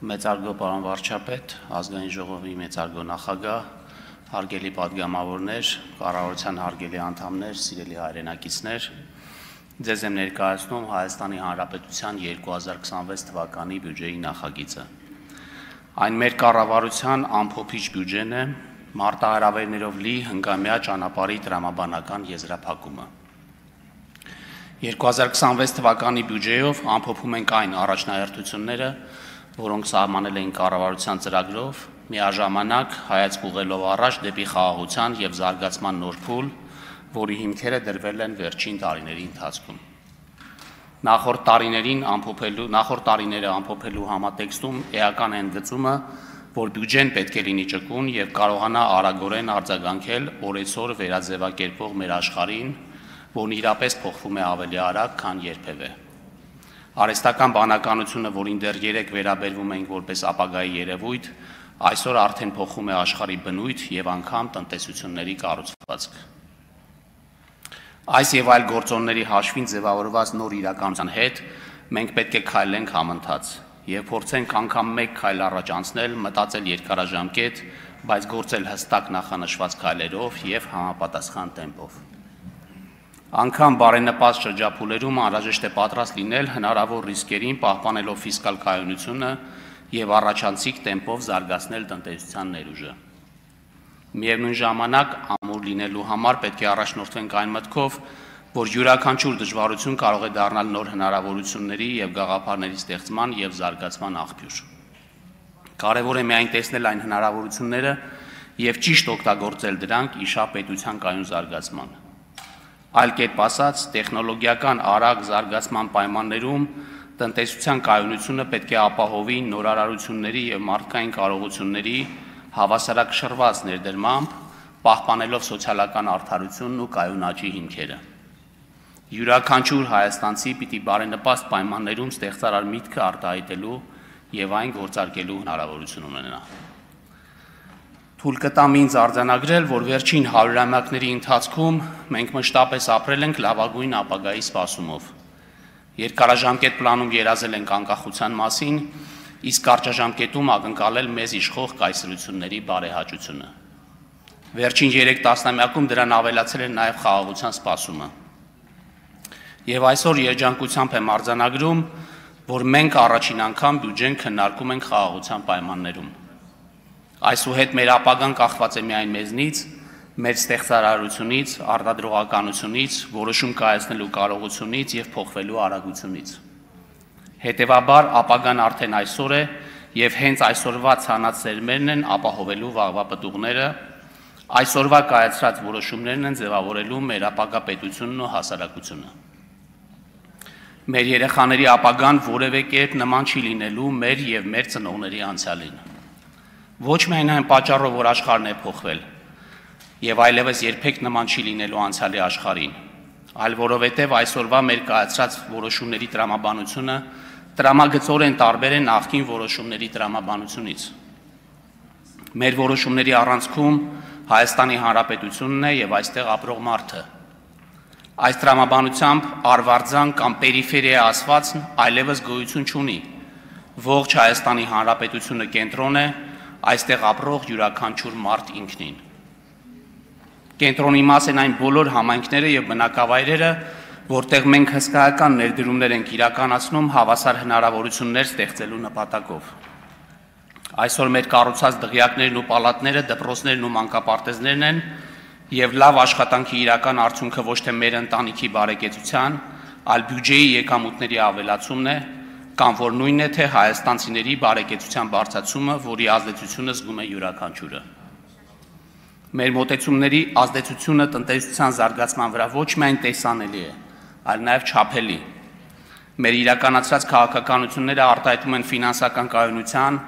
Մեծարգո պարոն վարչապետ, ազգային ժողովի մեծարգո նախագահ, հարգելի պատգամավորներ, կառավարության հարգելի անդամներ, սիրելի հայրենակիցներ, ձեզ եմ ներկայացնում Հայաստանի Հանրապետության 2026 թվականի բյուջեի նախագիծը։ Այն մեր կառավարության ամփոփիչ բյուջեն է, մարտահրավերներով լի հնգամյա ճանապարհի տրամաբանական եզրափակումը։ 2026 թվականի բյուջեով ամփոփում ենք այն առաջնահերթությունները, որոնք սահմանել էին կառավարության ծրագրով, միաժամանակ հայացք ուղղելով առաջ դեպի խաղաղության եւ զարգացման նոր փուլ, որի հիմքերը դրվել են վերջին տարիների ընթացքում։ Նախորդ տարիները ամփոփելու համատեքստում էական է ընդգծումը, որ բյուջեն պետք է լինի ճկուն եւ կարողանա արագորեն արձագանքել օրեցօր վերաձևակերպող մեր աշխարհին, որն իրապես փոխվում է ավելի արագ, քան երբևէ։ Արհեստական բանականությունը, որին դեռ երեք վերաբերվում ենք որպես ապագայի երևույթ, այսօր արդեն փոխում է աշխարհի բնույթ եւ անգամ տնտեսությունների կառուցվածք։ Այս եւ այլ գործոնների հաշվին ձևավորված նոր իրականության հետ մենք պետք է քայլենք համընթաց եւ փորձենք անգամ մեկ քայլ առաջ անցնել, մտածել երկարաժամկետ, բայց գործել հստակ նախանշված քայլերով եւ համապատասխան տեմպով։ Անգամ բարենպաստ շրջափուլերում անհրաժեշտ է պատրաստ լինել հնարավոր ռիսկերին, պահպանելով ֆիսկալ կայունությունը եւ առաջանցիկ տեմպով զարգացնել տնտեսության ներուժը։ Միևնույն ժամանակ ամուր լինելու համար պետք է առաջնորդվենք այն մտքով, որ յուրաքանչյուր դժվարություն կարող է դառնալ նոր հնարավորությունների եւ գաղափարների ստեղծման եւ զարգացման աղբյուր։ Կարևոր է միայն տեսնել այն հնարավորությունները եւ ճիշտ օգտագործել դրանք իշա պետության կայուն զարգացման։ Այլ կերպ ասած, տեխնոլոգիական արագ զարգացման պայմաններում տնտեսության կայունությունը պետք է ապահովի նորարարությունների եւ մարդկային կարողությունների հավասարակշռված ներդրմամբ, պահպանելով սոցիալական արդարությունն ու կայուն աճի հիմքերը։ Յուրաքանչյուր հայաստանցի պիտի բարենպաստ պայմաններում ստեղծարար միտքը արտահայտելու եւ այն գործարկելու հնարավորություն ունենա։ Թույլ կտամ ինձ արձանագրել, որ վերջին 100-ամյակների ընթացքում մենք մշտապես ապրել ենք լավագույն ապագայի սպասումով։ Երկարաժամկետ պլանում երազել ենք անկախության մասին, իսկ կարճաժամկետում ակնկալել մեզ իշխող կայսրությունների բարեհաճությունը։ Վերջին 3 տասնամյակում դրան ավելացել են նաև խաղաղության սպասումը։ Եվ այսօր երջանկությամբ եմ արձանագրում, որ մենք առաջին անգամ բյուջեն քննարկում ենք խաղաղության պայմաններում։ Այսուհետ մեր ապագան կախված է միայն մեզնից, մեր ստեղծարարությունից, արտադրողականությունից, որոշում կայացնելու կարողությունից եւ փոխվելու արագությունից։ Հետևաբար ապագան արդեն այսօր է եւ հենց այսօրվա ցանած սերմերն են ապահովելու վաղվա պտուղները, այսօրվա կայացրած որոշումներն են ձևավորելու մեր ապագա պետությունն ու հասարակությունը։ Մեր երեխաների ապագան որևէ կերպ նման չի լինելու մեր եւ մեր ծնողների անցյալին։ Ոչ միայն այն պատճառով, որ աշխարհն է փոխվել, եւ այլևս երբեք նման չի լինելու անցյալի աշխարհին, այլ որովհետեւ այսօրվա մեր կայացրած որոշումների տրամաբանությունը տրամագծորեն տարբեր է նախկին որոշումների տրամաբանությունից։ Մեր որոշումների առանցքում Հայաստանի Հանրապետությունն է եւ այստեղ ապրող մարդը։ Այս տրամաբանությամբ արվարձան կամ պերիֆերիա ասվածն այլևս գոյություն չունի։ Ողջ Հայաստանի Հանրապետությունը կենտրոն է, այստեղ ապրող յուրաքանչյուր մարդ ինքնին։ Կենտրոնի մաս են այն բոլոր համայնքները եւ բնակավայրերը, որտեղ մենք հսկայական ներդրումներ ենք իրականացնում հավասար հնարավորություններ ստեղծելու նպատակով։ Այսօր մեր կառուցած դղյակներն ու պալատները, դպրոցներն ու մանկապարտեզներն են եւ լավ աշխատանքի իրական արդյունքը ոչ թե մեր ընտանիքի բարեկեցության, այլ բյուջեի եկամուտների ավելացումն է, կամ որ նույնն է թե հայաստանցիների բարեկեցության բարձրացումը, որի ազդեցությունը զգում է յուրաքանչյուրը։ Մեր մոտեցումների ազդեցությունը տնտեսության զարգացման վրա ոչ միայն տեսանելի է, այլ նաև չափելի։ Մեր իրականացրած քաղաքականությունները արտահայտում են ֆինանսական կայունության,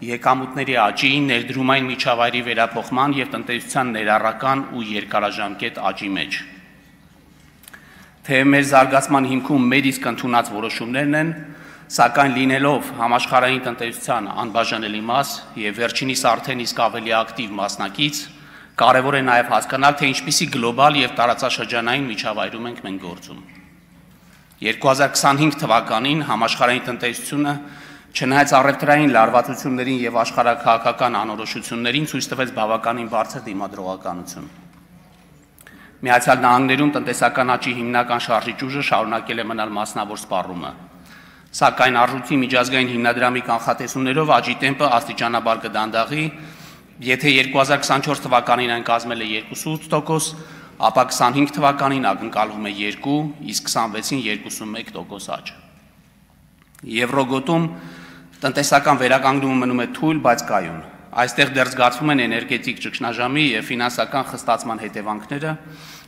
եկամուտների աճի, ներդրումային միջավայրի վերափոխման եւ տնտեսության ներառական ու երկարաժամկետ աճի մեջ։ Թեև մեր զարգացման հիմքում մեր իսկ ընդունած որոշումներն են, սակայն լինելով համաշխարհային տնտեսության անբաժանելի մաս եւ վերջինիս արդեն իսկ ավելի ակտիվ մասնակից, կարևոր է նաեւ հասկանալ, թե ինչպիսի գլոբալ եւ տարածաշրջանային միջավայրում ենք մենք գործում։ 2025 թվականին համաշխարհային տնտեսությունը Չնայած առևտրային լարվածություններին եւ աշխարհաքաղաքական անորոշություններին ցույց տվեց բավականին բարձր դիմադրողականություն։ Միացյալ Նահանգներում տնտեսական աճի հիմնական շարժիչ ուժը շարունակել է մնալ մասնավոր սպառումը, սակայն արժույթի միջազգային հիմնադրամի կանխատեսումներով աճի տեմպը աստիճանաբար կդանդաղի, եթե 2024 թվականին այն կազմել է 2.8%, ապա 25 թվականին ակնկալվում է 2, իսկ 26-ին 2.1% աճ։ Եվրոգոտում տնտեսական վերականգնումը մնում է թույլ, բայց կայուն։ Այստեղ դեռ զգացվում են էներգետիկ ճգնաժամի եւ ֆինանսական խստացման հետևանքները,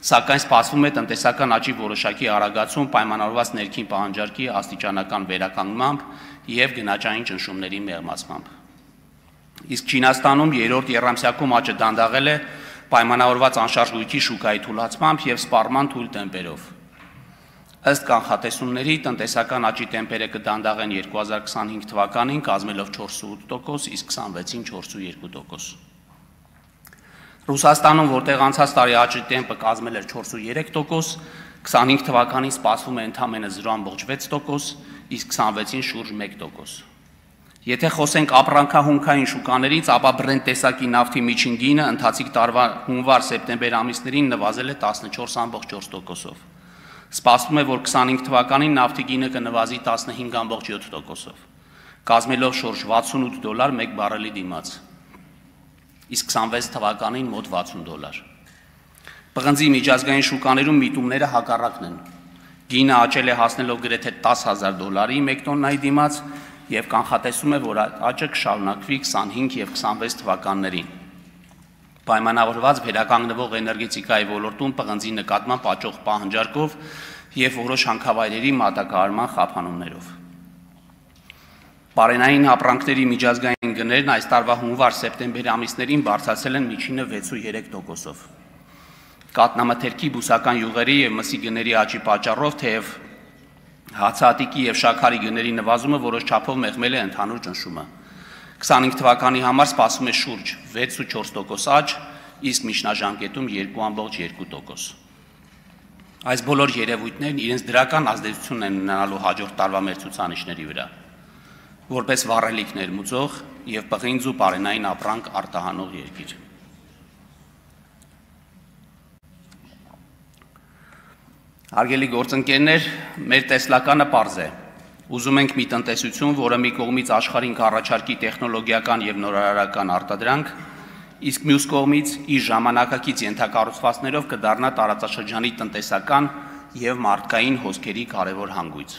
սակայն սպասվում է տնտեսական աճի որոշակի արագացում պայմանավորված ներքին պահանջարկի աստիճանական վերականգնմամբ եւ գնաճային ճնշումների մեղմացմամբ։ Իսկ Չինաստանում երրորդ եռամսյակում աճը դանդաղել է պայմանավորված անշարժ գույքի շուկայի թուլացմամբ եւ սպառման թույլ տեմպերով։ Ըստ կանխատեսումների տնտեսական աճի տեմպերը կդանդաղեն 2025 թվականին կազմելով 4.8%, իսկ 26-ին 4.2%։ Ռուսաստանում, որտեղ անցած տարի աճի տեմպը կազմել էր 4.3%, 25 թվականին սպասվում է ընդամենը 0.6%, իսկ 26-ին շուրջ 1%։ Եթե խոսենք ապրանքահումքային շուկաներից, ապա Brent տեսակի նավթի միջին գինը ընթացիկ տարվա հունվար-սեպտեմբեր ամիսներին նվազել է 14.4%-ով։ Սպասվում է, որ 25 թվականին նավթի գինը կնվազի 15.7%-ով, կազմելով շուրջ $68 մեկ բարելի դիմաց, իսկ 26 թվականին մոտ $60։ Պղնձի միջազգային շուկաներում միտումները հակառակն են։ Գինը աճել է հասնելով գրեթե $10,000 մեկ տոննայի դիմաց եւ կանխատեսում է, որ աճը կշարունակվի 25 եւ 26 թվականներին։ Պայմանավորված վերականգնվող էներգետիկայի ոլորտում պղնձի նկատմամբ աճող պահանջարկով եւ որոշ հանքավայրերի մատակարարման խափանումներով։ Պարենային ապրանքների միջազգային գներն այս տարվա հունվար-սեպտեմբեր ամիսներին բարձրացել են միջինը 6.3%-ով։ Կաթնամթերքի, բուսական յուղերի եւ մսի գների աճի պատճառով թեև հացահատիկի եւ շաքարի գների նվազումը որոշ չափով մեղմել է ընդհանուր ճնշումը։ 25 թվականի համար սպասվում է շուրջ 6.4% աճ, իսկ միջնաժամկետում 2.2%։ Այս բոլոր երևույթներն իրենց դրական ազդեցությունն են ունենալու հաջորդ տարվա մեր ցուցանիշների վրա, որպես վառելիք ներմուծող եւ պղինձ ու պարենային ապրանք արտահանող երկիր։ Հարգելի գործընկերներ, մեր տեսլականը պարզ է։ Ուզում ենք մի տնտեսություն, որը մի կողմից աշխարհին կառաջարկի տեխնոլոգիական եւ նորարարական արտադրանք, իսկ մյուս կողմից իր ժամանակակից ենթակառուցվածքներով կդառնա տարածաշրջանի տնտեսական եւ մարդկային հոսքերի կարևոր հանգույց։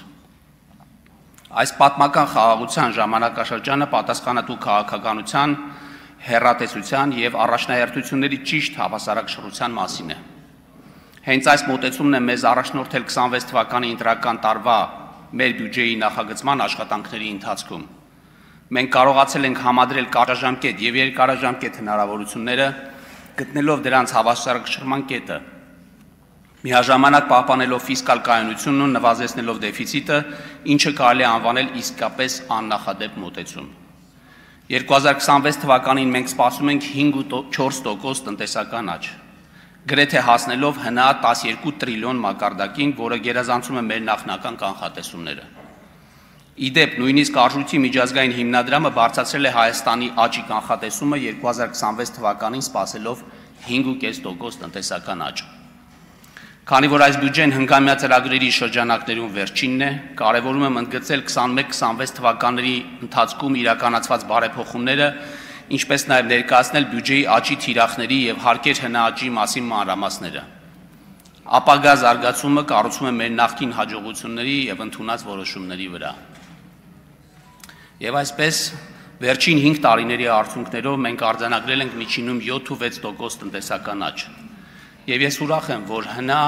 Այս պատմական խաղաղության ժամանակաշրջանը պատասխանատու քաղաքականության, հեռատեսության եւ առաջնահերթությունների ճիշտ հավասարակշռության մասին է։ Հենց այս մոտեցումն է մեզ առաջնորդել 26 թվականի ընտրական տարվա մեր բյուջեի նախագծման աշխատանքների ընթացքում։ Մենք կարողացել ենք համադրել կարճաժամկետ եւ երկարաժամկետ հնարավորությունները, գտնելով դրանց հավասարակշռման կետը, միաժամանակ պահպանելով ֆիսկալ կայունությունն ու նվազեցնելով դեֆիցիտը, ինչը կարելի է անվանել իսկապես աննախադեպ մոտեցում։ 2026 թվականին մենք սպասում ենք 5.4% տնտեսական աճ, գրեթե հասնելով հնա 12 տրիլիոն մակարդակին, որը գերազանցում է մեր նախնական կանխատեսումները։ Իդեպ, նույնիսկ արժույթի միջազգային հիմնադրամը բարձրացրել է Հայաստանի աճի կանխատեսումը 2026 թվականին սպասելով 5.5% տնտեսական աճ։ Քանի որ այս բյուջեն հնգամյա ծրագրերի շրջանակներում վերջինն է, կարևորում եմ ընդգծել 21-26 թվականների ընթացքում իրականացված բարեփոխումները, ինչպես նաև ներկայացնել բյուջեի աճի թիրախների եւ հարկեր հնաաճի մասին մանրամասները։ Ապագա զարգացումը կառուցվում է մեր նախկին հաջողությունների եւ ընդունած որոշումների վրա։ Եվ այսպես, վերջին 5 տարիների արդյունքներով մենք արձանագրել ենք միջինում 7.6% տնտեսական աճ։ Եվ ես ուրախ եմ, որ հնա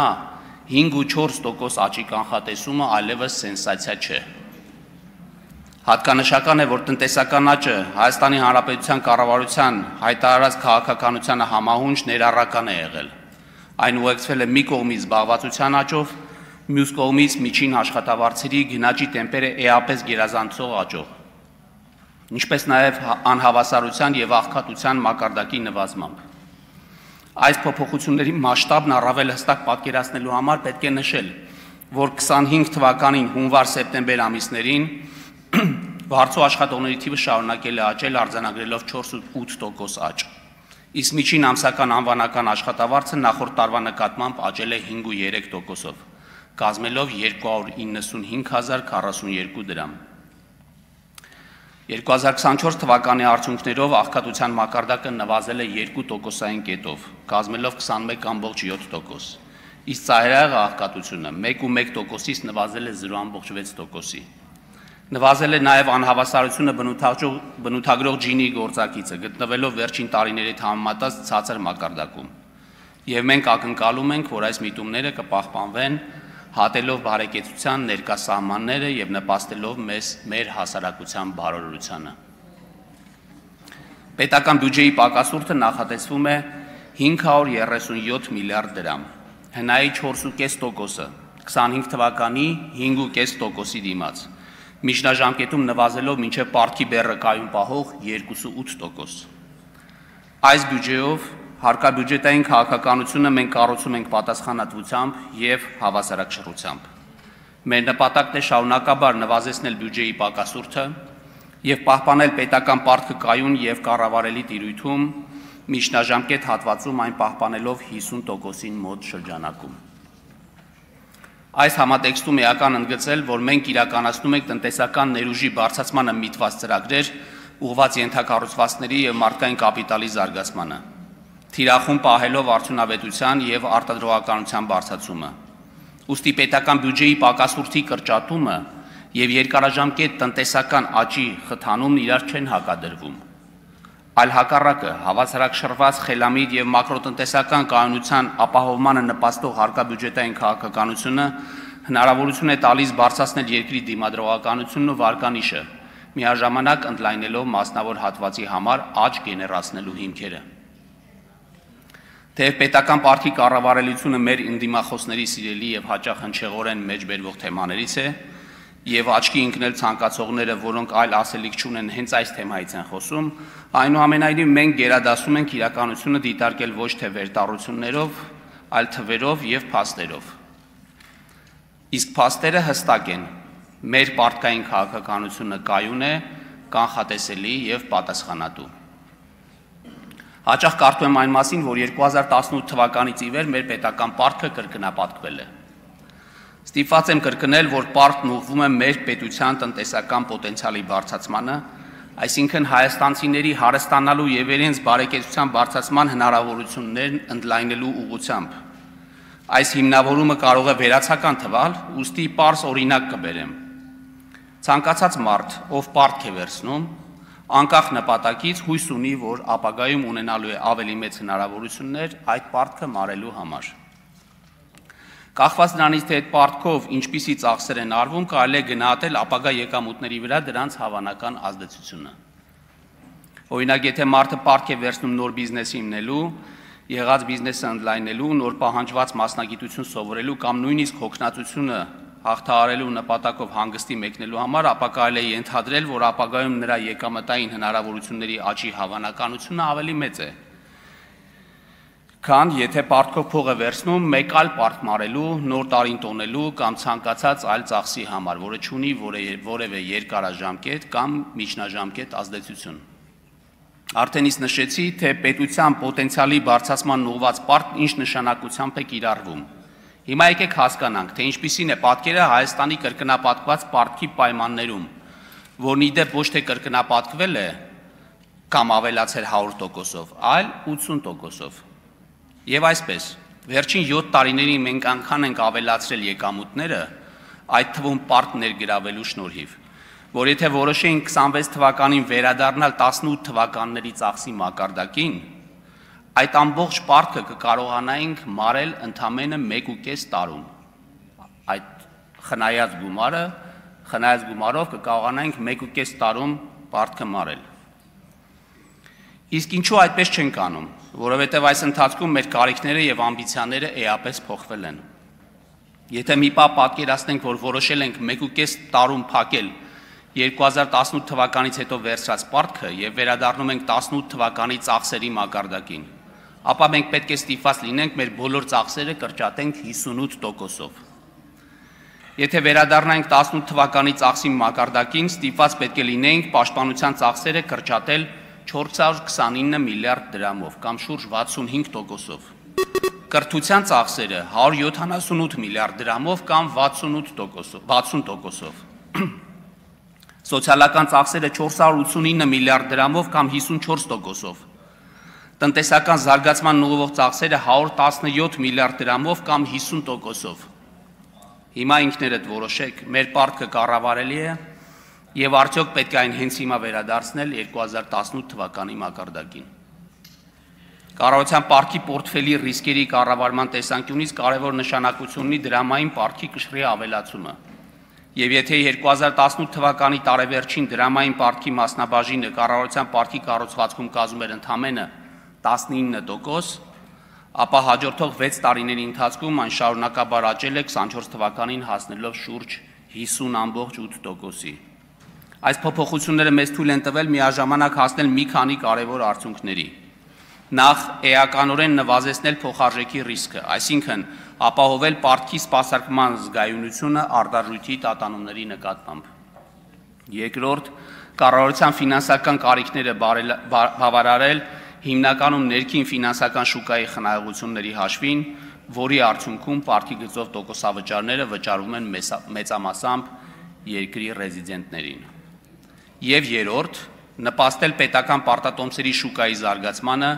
5.4% աճի կանխատեսումը այլևս սենսացիա չէ։ Հատկանշական է, որ տնտեսական աճը Հայաստանի Հանրապետության կառավարության հայտարարած քաղաքականությանը համահունչ ներառական է եղել։ Այն ուղեկցվել է մի կողմից զբաղվածության աճով, մյուս կողմից միջին աշխատավարձերի գնաճի տեմպերը էապես գերազանցող աճով, ինչպես նաև անհավասարության եւ աղքատության մակարդակի նվազմամբ։ Այս փոփոխությունների մասշտաբն առավել հստակ պատկերացնելու համար պետք է նշել, որ 25 թվականին հունվար-սեպտեմբեր ամիսներին Վարձու աշխատողների թիվը շարունակել է աճել, արձանագրելով 4.8% աճ։ Իսկ միջին ամսական անվանական աշխատավարձը նախորդ տարվա նկատմամբ աճել է 5.3%-ով, կազմելով 295.042 դրամ։ 2024 թվականի արդյունքներով աղքատության մակարդակը նվազել է 2%-ային կետով, կազմելով 21.7%, իսկ ծայրահեղ աղքատությունը 1.1%-ից նվազել է 0.6%-ի։ Նվազել է նաև անհավասարությունը բնութագրող ջինի գործակիցը, գտնվելով վերջին տարիների համեմատած ցածր մակարդակում։ Եվ մենք ակնկալում ենք, որ այս միտումները կպահպանվեն, հատելով բարեկեցության ներկա սահմանները եւ նպաստելով մեր հասարակության բարօրությանը։ Պետական բյուջեի պակասուրդը նախատեսվում է 537 միլիարդ դրամ, հնայի 4.5%-ը, 25 թվականի 5.5%-ի դիմաց, միջնաժամկետում նվազելով մինչև պարտքի բեռը կայուն պահող 2.8%։ Այս բյուջեով հարկաբյուջետային քաղաքականությունը մենք կառուցում ենք պատասխանատվությամբ եւ հավասարակշռությամբ։ Մեր նպատակն է շարունակաբար նվազեցնել բյուջեի պակասուրդը եւ պահպանել պետական պարտքը կայուն եւ կառավարելի տիրույթում, միջնաժամկետ հատվածում այն պահպանելով 50%-ին մոտ շրջանակում։ Այս համատեքստում էական ընդգծել, որ մենք իրականացնում ենք տնտեսական ներուժի բարձրացմանը միտված ծրագրեր, ուղղված ենթակառուցվածքների եւ մարդկային կապիտալի զարգացմանը, թիրախում պահելով արդյունավետության եւ արտադրողականության բարձրացումը։ Ուստի պետական բյուջեի պակասուրդի կրճատումը եւ երկարաժամկետ տնտեսական աճի խթանումն իրար չեն հակադրվում։ Այլ հակառակը, հավասարակշռված խելամիտ եւ մակրոտնտեսական կայունության ապահովմանը նպաստող հարկաբյուջետային քաղաքականությունը հնարավորություն է տալիս բարձրացնել երկրի դիմադրողականությունն ու վարկանիշը, միաժամանակ ընդլայնելով մասնավոր հատվածի համար աճ գեներացնելու հիմքերը։ Թեև պետական պարտքի կառավարելիությունը մեր ընդդիմախոսների սիրելի եւ հաճախ հնչեղորեն մեջբերվող թեմաներից է, եւ աչքի ընկնել ցանկացողները, որոնք այլ ասելիք չունեն, հենց այս թեմայից են խոսում, այնուամենայնիվ մենք գերադասում ենք իրականությունը դիտարկել ոչ թե վերտառություններով, այլ թվերով եւ փաստերով։ Իսկ փաստերը հստակ են. մեր պարտքային քաղաքականությունը կայուն է, կանխատեսելի եւ պատասխանատու։ Հաճախ կարդում եմ այն մասին, որ 2018 թվականից ի վեր մեր պետական պարտքը կրկնապատկվել է։ Ստիպված եմ կրկնել, որ պարտքն ուղղվում է մեր պետության տնտեսական պոտենցիալի բարձրացմանը, այսինքն հայաստանցիների հարստանալու եւ իրենց բարեկեցության բարձրացման հնարավորություններն ընդլայնելու ուղղությամբ։ Այս հիմնավորումը կարող է վերացական թվալ, ուստի պարզ օրինակ կբերեմ։ Ցանկացած մարդ, ով պարտք է վերցնում, անկախ նպատակից հույս ունի, որ ապագայում ունենալու է ավելի մեծ հնարավորություններ այդ պարտքը մարելու համար։ Կախված նրանից, թե այդ պարտքով ինչպիսի ծախսեր են արվում, կարելի է գնահատել ապագա եկամուտների վրա դրանց հավանական ազդեցությունը։ Օրինակ, եթե մարդը պարտք է վերցնում նոր բիզնես հիմնելու, եղած բիզնեսը ընդլայնելու, նոր պահանջված մասնագիտություն սովորելու կամ նույնիսկ հոգնածությունը հաղթահարելու նպատակով հանգստի մեկնելու համար, ապա կարելի է ենթադրել, որ ապագայում նրա եկամտային հնարավորությունների աճի հավանականությունը ավելի մեծ է, քան եթե պարտքով փող է վերցնում մեկ այլ պարտք մարելու, նոր տարին տոնելու կամ ցանկացած այլ ծախսի համար, որը չունի որևէ երկարաժամկետ կամ միջնաժամկետ ազդեցություն։ Արդեն իսկ նշեցի, թե պետության պոտենցիալի բարձրացման ուղղված պարտքն ինչ նշանակությամբ է կիրառվում։ Հիմա եկեք հասկանանք, թե ինչպիսին է պատկերը Հայաստանի կրկնապատկված պարտքի պայմաններում, որն ի դեպ ոչ թե կրկնապատկվել է կամ ավելացել 100%-ով, այլ 80%-ով։ Եվ այսպես, վերջին 7 տարիներին մենք անգամ ենք ավելացրել եկամուտները, այդ թվում պարտք ներգրավելու շնորհիվ, որ եթե որոշեինք 26 թվականին վերադառնալ 18 թվականների ծախսի մակարդակին, այդ ամբողջ պարտքը կկարողանայինք մարել ընդամենը 1.5 տարում։ Այդ խնայած գումարով կկարողանայինք 1.5 տարում պարտքը մարել։ Իսկ ինչու այդպես չենք անում, որովհետև այս ընթացքում մեր կարիքները եւ ամբիցիաները էապես փոխվել են։ Եթե մի պահ պատկերացնենք, որ որոշել ենք 1.5 տարում փակել 2018 թվականից հետո վերցրած պարտքը եւ վերադառնում ենք 18 թվականի ծախսերի մակարդակին, ապա մենք պետք է ստիպված լինենք մեր բոլոր ծախսերը կրճատենք 58%-ով։ Եթե վերադառնանք 18 թվականի ծախսի մակարդակին, ստիպված պետք է լինեինք պաշտպանության ծախսերը կրճատել 429 միլիարդ դրամով կամ շուրջ 65%-ով։ Կրթության ծախսերը 178 միլիարդ դրամով կամ 60%-ով։ Սոցիալական ծախսերը 489 միլիարդ դրամով կամ 54%-ով։ Տնտեսական զարգացման ուղղվող ծախսերը 117 միլիարդ դրամով կամ 50%-ով։ Հիմա ինքներդ որոշեք, մեր պարտքը կառավարելի է եւ արդյոք պետք է այն հենց հիմա վերադարձնել 2018 թվականի մակարդակին։ Կառավարության պարտքի պորտֆելի ռիսկերի կառավարման տեսանկյունից կարևոր նշանակություն ունի դրամային պարտքի կշռի ավելացումը։ Եվ եթե 2018 թվականի տարեվերջին դրամային պարտքի մասնաբաժինը կառավարության պարտքի կառուցվածքում կազմում էր ընդամենը 19%, ապա հաջորդող 6 տարիների ընթացքում այն շարունակաբար աճել է 24 թվականին հասնելով շուրջ 50.8%-ի։ Այս փոփոխությունները մեզ թույլ են տվել միաժամանակ հասնել մի քանի կարևոր արդյունքների։ Նախ էականորեն նվազեցնել փոխարժեքի ռիսկը, այսինքն ապահովել պարտքի սպասարկման զգայունությունը արտարժույթի տատանումների նկատմամբ։ Երկրորդ, կառավարության ֆինանսական կարիքները բավարարել հիմնականում ներքին ֆինանսական շուկայի խնայողությունների հաշվին, որի արդյունքում պարտքի գծով տոկոսավճարները վճարվում են մեծամասամբ երկրի ռեզիդենտներին։ Եվ երրորդ, նպաստել պետական պարտատոմսերի շուկայի զարգացմանը,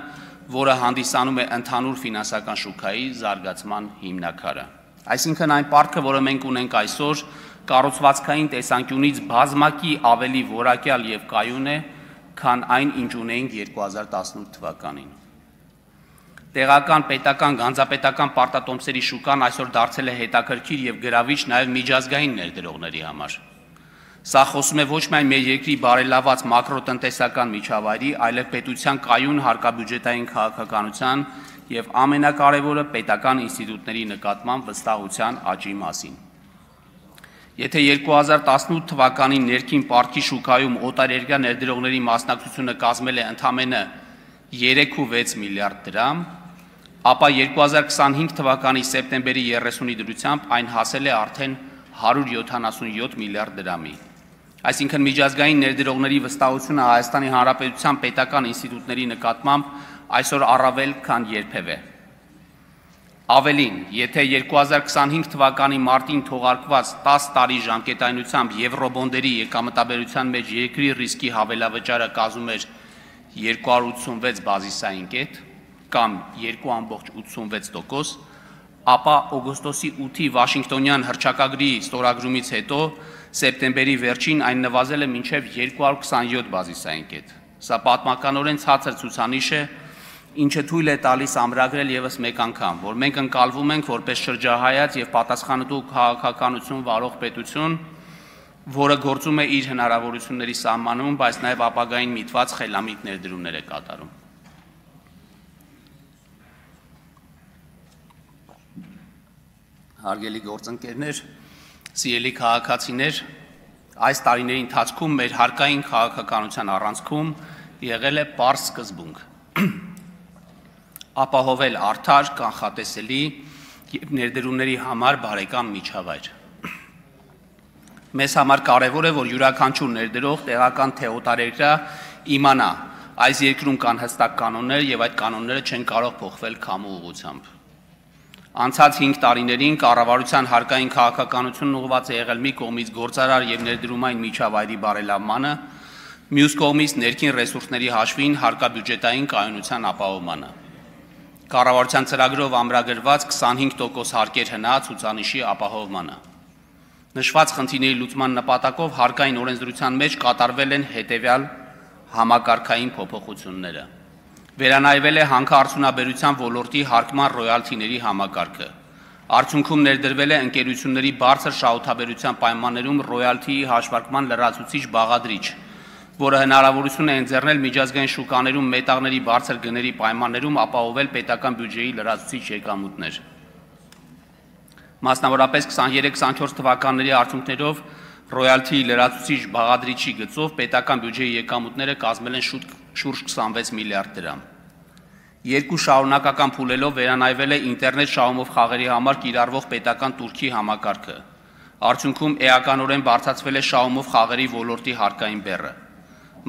որը հանդիսանում է ընդհանուր ֆինանսական շուկայի զարգացման հիմնաքարը։ Այսինքն այն պարտքը, որը մենք ունենք այսօր, կառուցվածքային տեսանկյունից բազմակի ավելի որակյալ եւ կայուն է, քան այն, ինչ ունեինք 2018 թվականին։ Տեղական, պետական, գանձապետական պարտատոմսերի շուկան այսօր դարձել է հետաքրքիր եւ գրավիչ նաեւ միջազգային ներդրողների համար։ Սա խոսում է ոչ միայն մեր երկրի բարելաված մակրոտնտեսական միջավայրի, այլև պետության կայուն հարկաբյուջետային քաղաքականության եւ ամենակարևորը պետական ինստիտուտների նկատմամբ վստահության աճի մասին։ Եթե 2018 թվականի ներքին պարտքի շուկայում օտարերկրյա ներդրողների մասնակցությունը կազմել է ընդամենը 3.6 միլիարդ դրամ, ապա 2025 թվականի սեպտեմբերի 30-ի դրությամբ այն հասել է արդեն 177 միլիարդ դրամի։ Այսինքն միջազգային ներդրողների վստահությունը Հայաստանի Հանրապետության պետական ինստիտուտների նկատմամբ այսօր առավել քան երբևէ։ Ավելին, եթե 2025 թվականի մարտին թողարկված 10 տարի ժամկետայնությամբ եվրոբոնդերի եկամտաբերության մեջ երկրի ռիսկի հավելավճարը կազմում էր 286 բազիսային կետ կամ 2.86%, ապա օգոստոսի 8-ի Վաշինգտոնյան հռչակագրի ստորագրումից հետո սեպտեմբերի վերջին այն նվազել է մինչև 227 բազիսային կետ։ Սա պատմականորեն ցածր ցուցանիշ է, ինչը թույլ է տալիս ամրագրել եւս մեկ անգամ, որ մենք ընկալվում ենք որպես շրջահայաց եւ պատասխանատու քաղաքականություն վարող պետություն, որը գործում է իր հնարավորությունների սահմանում, բայց նաեւ ապագային միտված խելամիտ ներդրումներ է կատարում։ Հարգելի գործընկերներ, սիրելի քաղաքացիներ, այս տարիների ընթացքում մեր հարկային քաղաքականության առանցքում եղել է պարզ սկզբունք. ապահովել արդար, կանխատեսելի եւ ներդրումների համար բարեկամ միջավայր։ Մեզ համար կարևոր է, որ յուրաքանչյուր ներդրող տեղական թե օտարերկրյա իմանա, այս երկրում կան հստակ կանոններ եւ այդ կանոնները չեն կարող փոխվել քամու ուղղությամբ։ Անցած 5 տարիներին կառավարության հարկային քաղաքականությունն ուղղված է եղել մի կողմից գործարար եւ ներդրումային միջավայրի բարելավմանը, մյուս կողմից ներքին ռեսուրսների հաշվին հարկաբյուջետային կայունության ապահովմանը։ Կառավարության ծրագրով ամրագրված 25% հարկեր հնա ցուցանիշի ապահովմանը։ Նշված խնդիրների լուծման նպատակով հարկային օրենսդրության մեջ կատարվել են հետևյալ համակարգային փոփոխությունները։ Վերանայվել է հանքարդյունաբերության ոլորտի հարկման ռոյալթիների համակարգը։ Արդյունքում ներդրվել է ընկերությունների բարձր շահութաբերության պայմաններում ռոյալթիի հաշվարկման լրացուցիչ բաղադրիչ, որը հնարավորություն է ընձեռնել միջազգային շուկաներում մետաղների բարձր գների պայմաններում ապահովել պետական բյուջեի լրացուցիչ եկամուտներ։ Մասնավորապես 23-24 թվականների արդյունքներով ռոյալթիի լրացուցիչ բաղադրիչի գծով պետական բյուջեի եկամուտները կազմել են շուրջ 26 միլիարդ դրամ։ Երկու շարունակական փուլելով վերանայվել է ինտերնետ շահումով խաղերի համար կիրառվող պետական տուրքի համակարգը։ Արդյունքում էականորեն բարձրացվել է շահումով խաղերի ոլորտի հարկային բեռը։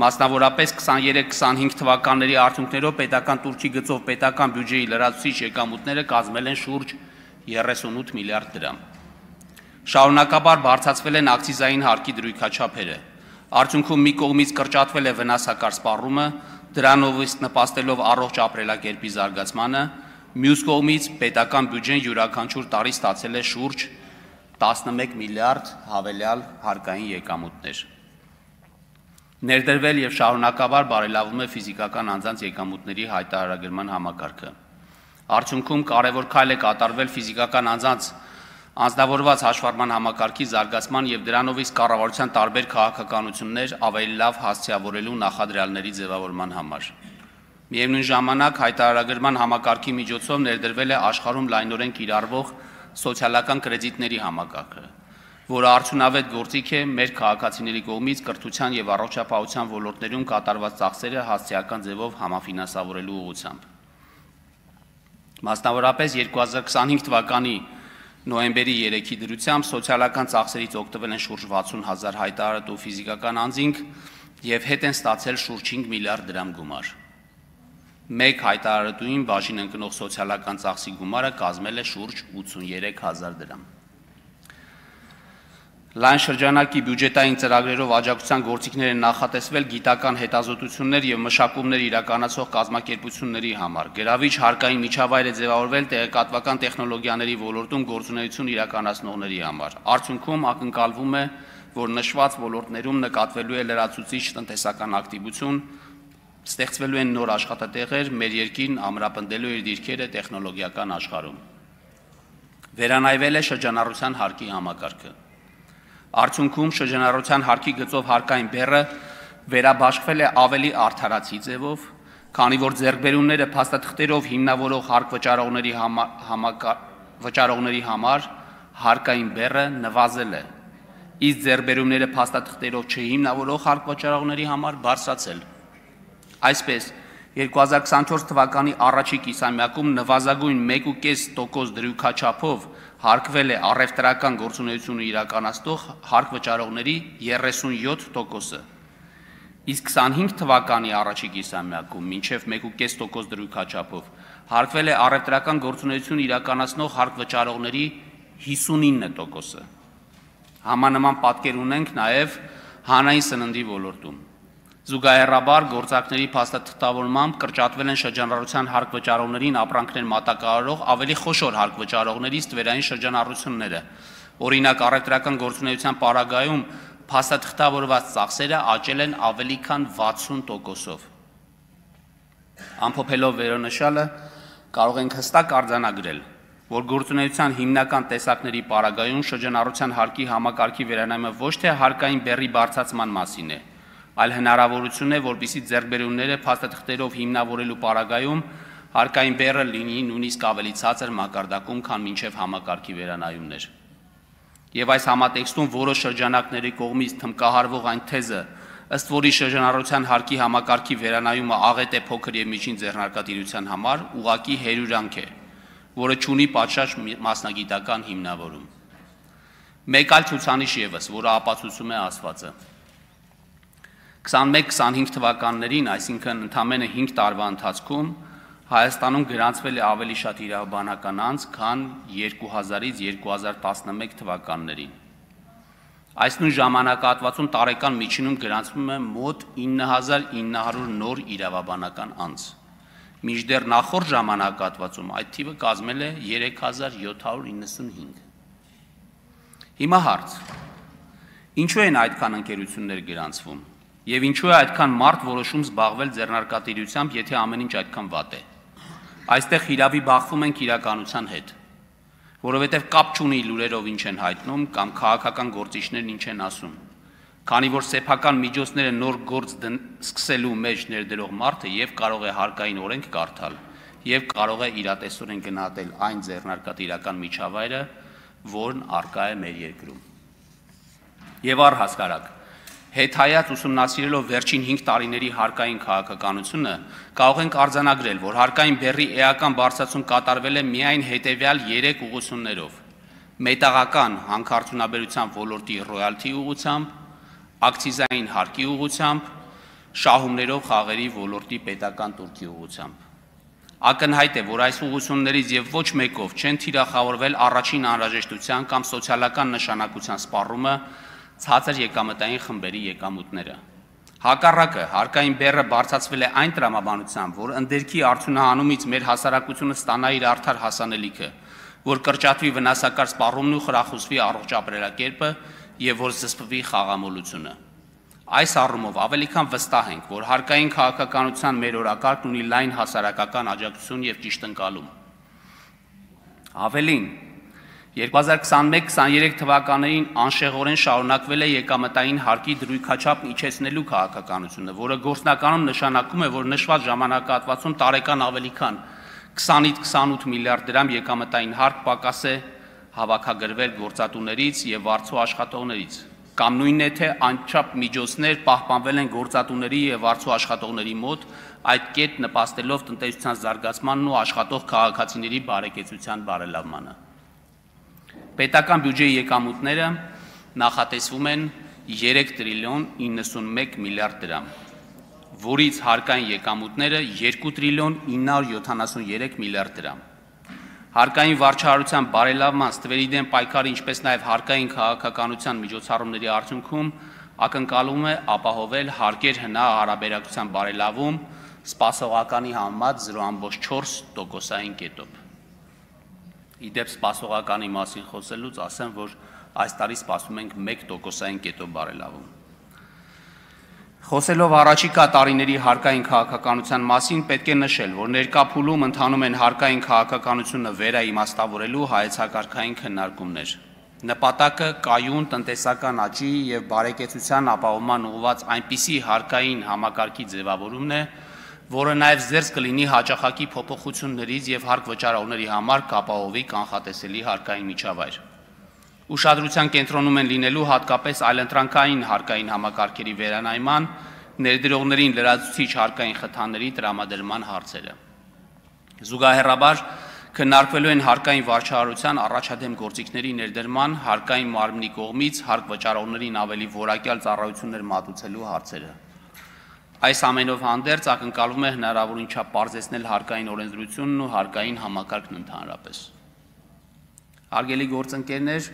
Մասնավորապես 23-25 թվականների արդյունքներով պետական տուրքի գծով պետական բյուջեի լրացուցիչ եկամուտները կազմել են շուրջ 38 միլիարդ դրամ։ Շարունակաբար բարձրացվել են ակցիզային հարկի դրույքաչափերը։ Արդյունքում մի կողմից կրճատվել է վնասակար սպառումը, դրանով նպաստելով առողջ ապրելակերպի զարգացմանը, մյուս կողմից պետական բյուջեն յուրաքանչյուր տարի ստացել է շուրջ 11 միլիարդ հավելյալ հարկային եկամուտներ։ Ներդրվել եւ շարունակաբար բարելավում է ֆիզիկական անձանց եկամուտների հայտարարագրման համակարգը։ Արդյունքում կարևոր քայլ է կատարվել ֆիզիկական անձանց անձնավորված հաշվառման համակարգի զարգացման եւ դրանով իսկ կառավարության տարբեր քաղաքականություններ ավելի լավ հասցեավորելու նախադրյալների ձևավորման համար։ Միևնույն ժամանակ հայտարարագրման համակարգի միջոցով ներդրվել է աշխարհում լայնորեն կիրառվող սոցիալական կրեդիտների համակարգը, որը արդյունավետ գործիք է մեր քաղաքացիների կողմից կրթության եւ առողջապահության ոլորտներում կատարված ծախսերը հասցեական ձևով համաֆինանսավորելու ուղղությամբ։ Մասնավորապես 2025 թվականի նոյեմբերի 3-ի դրությամբ սոցիալական ծախսերից օգտվել են շուրջ 60,000 հայտարարատու ֆիզիկական անձինք եւ հետ են ստացել շուրջ 5 միլիարդ դրամ գումար։ Մեկ հայտարարատուին բաժին ընկնող սոցիալական ծախսի գումարը կազմել է շուրջ 83,000 դրամ։ Լայն շրջանակի բյուջետային ծրագրերով աջակցության գործիքներ են նախատեսվել գիտական հետազոտություններ եւ մշակումներ իրականացող կազմակերպությունների համար։ Գրավիչ հարկային միջավայր է ձևավորվել տեղեկատվական տեխնոլոգիաների ոլորտում գործունեություն իրականացնողների համար։ Արդյունքում ակնկալվում է, որ նշված ոլորտներում նկատվելու է լրացուցիչ տնտեսական ակտիվություն, ստեղծվելու են նոր աշխատատեղեր, մեր երկիրն ամրապնդելու իր դիրքերը տեխնոլոգիական աշխարհում։ Վերանայվել է շրջանառության հարկի համակարգը։ Արդյունքում շրջանառության հարկի գծով հարկային բեռը վերաբաշխվել է ավելի արդարացի ձևով, քանի որ ձեռքբերումները փաստաթղթերով հիմնավորող հարկ վճարողների համար հարկային բեռը նվազել է, իսկ ձեռքբերումները փաստաթղթերով չհիմնավորող հարկ վճարողների համար բարձրացել։ Այսպես 2024 թվականի առաջի կիսամյակում նվազագույն 1.5% դրույքաչափով հարկվել է առևտրական գործունեությունը իրականացնող հարկ վճարողների 37%-ը, իսկ 25 թվականի առաջի կիսամյակում մինչև 1.5% դրույքաչափով հարկվել է առևտրական գործունեություն իրականացնող հարկ վճարողների 59%-ը։ Համանման պատկեր ունենք նաև հանրային սննդի ոլորտում։ Զուգահեռաբար գործակների փաստաթղթավորմամբ կրճատվել են շրջանառության հարկ վճարողներին ապրանքներ մատակարարող ավելի խոշոր հարկ վճարողներից ստվերային շրջանառությունները։ Օրինակ առևտրական գործունեության պարագայում փաստաթղթավորված ծախսերը աճել են ավելի քան 60%-ով։ Ամփոփելով վերոնշյալը կարող ենք հստակ արձանագրել, որ գործունեության հիմնական տեսակների պարագայում շրջանառության հարկի համակարգի վերանայումը ոչ թե հարկային բեռի բարձրացման մասին է, այլ հնարավորություն է, որպեսզի ձեռքբերումները փաստաթղթերով հիմնավորելու պարագայում հարկային բեռը լինի նույնիսկ ավելի ցածր մակարդակում, քան մինչև համակարգի վերանայումներ։ Եվ այս համատեքստում որոշ շրջանակների կողմից թմկահարվող այն թեզը, ըստ որի շրջանառության հարկի համակարգի վերանայումը աղետ է փոքր եւ միջին ձեռնարկատիրության համար, ուղղակի հերյուրանք է, որը չունի պատշաճ մասնագիտական հիմնավորում։ Մեկ այլ ցուցանիշ եւս, որը ապացուցում է ասվածը։ 21-25 թվականներին, այսինքն ընդամենը 5 տարվա ընթացքում Հայաստանում գրանցվել է ավելի շատ իրավաբանական անձ, քան 2000-ից 2011 թվականներին։ Այս նույն ժամանակահատվածում տարեկան միջինում գրանցվում է մոտ 9900 նոր իրավաբանական անձ։ Մինչդեռ նախորդ ժամանակահատվածում այդ թիվը կազմել է 3795։ Հիմա հարց. ինչու են այդքան ընկերություններ գրանցվում եւ ինչու է այդքան մարդ որոշում զբաղվել ձեռնարկատիրությամբ, եթե ամեն ինչ այդքան վատ է։ Այստեղ հիրավի բախվում ենք իրականության հետ, որովհետև կապ չունի լուրերով ինչ են հայտնում կամ քաղաքական գործիչներն ինչ են ասում, քանի որ սեփական միջոցները նոր գործ սկսելու մեջ ներդրող մարդը եւ կարող է հարկային օրենք կարդալ եւ կարող է իրատեսորեն գնահատել այն ձեռնարկատիրական միջավայրը, որն առկա է մեր երկրում։ Եվ առհասարակ հետհայաց ուսումնասիրելով վերջին 5 տարիների հարկային քաղաքականությունը կարող ենք արձանագրել, որ հարկային բեռի էական բարձրացում կատարվել է միայն հետևյալ 3 ուղղություններով։ մետաղական հանքարդյունաբերության ոլորտի ռոյալթի ուղղությամբ, ակցիզային հարկի ուղղությամբ, շահումներով խաղերի ոլորտի պետական տուրքի ուղղությամբ։ Ակնհայտ է, որ այս ուղղություններից եւ ոչ մեկով չեն թիրախավորվել առաջին անհրաժեշտության կամ սոցիալական նշանակության սպառումը ցածր եկամտային խմբերի եկամուտները։ Հակառակը, հարկային բեռը բարձրացվել է այն տրամաբանությամբ, որ ընդերքի արդյունահանումից մեր հասարակությունը ստանա իր արդար հասանելիքը, որ կրճատվի վնասակար սպառումն ու խրախուսվի առողջ ապրելակերպը եւ որ զսպվի խաղամոլությունը։ Այս առումով ավելի քան վստահ ենք, որ հարկային քաղաքականության մեր օրակարգն ունի լայն հասարակական աջակցություն եւ ճիշտ ընկալում։ Ավելին, 2021-23 թվականներին անշեղորեն շարունակվել է եկամտային հարկի դրույքաչափ իջեցնելու քաղաքականությունը, որը գործնականում նշանակում է, որ նշված ժամանակահատվածում տարեկան ավելի քան 20-ից 28 միլիարդ դրամ եկամտային հարկ պակաս է հավաքագրվել գործատուներից եւ վարձու աշխատողներից, կամ նույնն է, թե անչափ միջոցներ պահպանվել են գործատուների եւ վարձու աշխատողների մոտ, այդ կերպ նպաստելով տնտեսության զարգացմանն ու աշխատող քաղաքացիների բարեկեցության բարելավմանը։ Պետական բյուջեի եկամուտները նախատեսվում են 3 տրիլիոն 91 միլիարդ դրամ, որից հարկային եկամուտները 2 տրիլիոն 973 միլիարդ դրամ։ Հարկային վարչահարության բարելավման ստվերի դեմ պայքարը, ինչպես նաև հարկային քաղաքականության միջոցառումների արդյունքում ակնկալվում է ապահովել հարկեր հնա հարաբերակցության բարելավում սպասողականի համեմատ 0.4%-ային կետով։ Իդեպ սպասողականի մասին խոսելուց ասեմ, որ այս տարի սպասում ենք 1%-ային կետով բարելավում։ Խոսելով առաջիկա տարիների հարկային քաղաքականության մասին, պետք է նշել, որ ներկա փուլում ընթանում են հարկային քաղաքականությունը վերաիմաստավորելու հայեցակարգային քննարկումներ։ Նպատակը կայուն տնտեսական աճի եւ բարեկեցության ապահովման ուղղված այնպիսի հարկային համակարգի ձևավորումն է, որը նաեւ զերծ կլինի հաճախակի փոփոխություններից եւ հարկ վճարողների համար կապահովի կանխատեսելի հարկային միջավայր։ Ուշադրության կենտրոնում են լինելու հատկապես այլընտրանքային հարկային համակարգերի վերանայման, ներդրողներին լրացուցիչ հարկային խթանների տրամադրման հարցերը։ Զուգահեռաբար քննարկվելու են հարկային վարչահարության առաջադեմ գործիքների ներդրման, հարկային մարմնի կողմից հարկ վճարողներին ավելի որակյալ ծառայություններ մատուցելու հարցերը։ Այս ամենով հանդերձ ակնկալվում է հնարավորին չափ պարզեցնել հարկային օրենսդրությունն ու հարկային համակարգն ընդհանրապես։ Հարգելի գործընկերներ,